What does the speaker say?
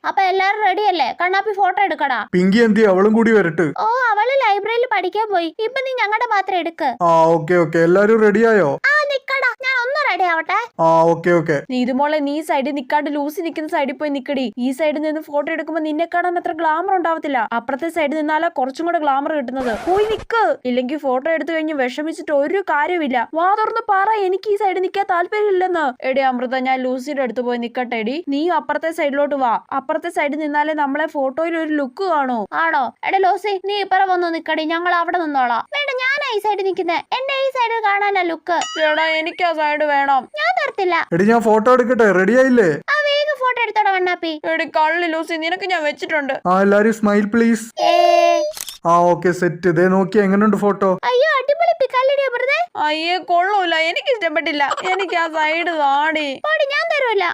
അപ്പൊ എല്ലാരും റെഡി അല്ലേ? കണ്ണാപ്പി ഫോട്ടോ എടുക്കടാ. പിങ്കി എന്തി അവളും കൂടി വരട്ടെ. ഓ, അവള് ലൈബ്രറിയിൽ പഠിക്കാൻ പോയി. ഇപ്പൊ നീ ഞങ്ങളുടെ മാത്രം എടുക്ക്. ഓക്കെ എല്ലാരും റെഡിയായോ? ആ, നിക്കടാ, ഞാൻ ഒന്ന് റെഡി ആവട്ടെ. ഓക്കെ നീതുമോളെ, നീ സൈഡിൽ നിക്കാണ്ട് ലൂസി നിൽക്കുന്ന സൈഡിൽ പോയി നിക്കടി. ഈ സൈഡിൽ നിന്ന് ഫോട്ടോ എടുക്കുമ്പോ നിന്നെ കാണാൻ അത്ര ഗ്ലാമർ ഉണ്ടാവത്തില്ല. അപ്പുറത്തെ സൈഡിൽ നിന്നാലാ കുറച്ചും കൂടെ ഗ്ലാമർ കിട്ടുന്നത്. പോയി നിക്ക്, ഇല്ലെങ്കിൽ ഫോട്ടോ എടുത്തു കഴിഞ്ഞ് വിഷമിച്ചിട്ട് ഒരു കാര്യമില്ല. വാ തുറന്ന് പറ, എനിക്ക് ഈ സൈഡിൽ നിൽക്കാൻ താല്പര്യമില്ലെന്ന്. എടി അമൃത, ഞാൻ ലൂസിയുടെ അടുത്ത് പോയി നിക്കട്ടെ എടി. നീ അപ്പുറത്തെ സൈഡിലോട്ട് വാ. അപ്പുറത്തെ സൈഡിൽ നിന്നാലേ നമ്മളെ ഫോട്ടോയിൽ ഒരു ലുക്ക് കാണോ. ആണോ? എടാ ലൂസി, നീ ഇപ്പറ വന്ന് നിക്കടി, ഞങ്ങൾ അവിടെ നിന്നോളാം. വേണ്ട, ഞാനാ ഈ സൈഡിൽ നിൽക്കുന്നേ. എന്റെ ഈ സൈഡിൽ കാണാനാ ലുക്ക്. എടാ, എനിക്ക് ആ സൈഡ് വേണം. ഞാൻ തരത്തില്ല. എടി ഞാൻ ഫോട്ടോ എടുക്കട്ടെ, റെഡി ആയില്ലേ? ആ, വേഗം ഫോട്ടോ എടുത്തോടാ കണ്ണാപ്പി. എടി കള്ളി ലൂസി, നിനക്ക് ഞാൻ വെച്ചിട്ടുണ്ട്. എല്ലാരും സ്മൈൽ പ്ലീസ്. Okay set. ഇതേ നോക്കി എങ്ങനെയുണ്ട് ഫോട്ടോ? അയ്യോ, അടിപൊളി പിക്കല്ലടി അമൃതേ. അയ്യേ, കൊള്ളൂല, എനിക്ക് ഇഷ്ടപ്പെട്ടില്ല. എനിക്ക് ആ സൈഡ് താടി. ഞാൻ തരൂല.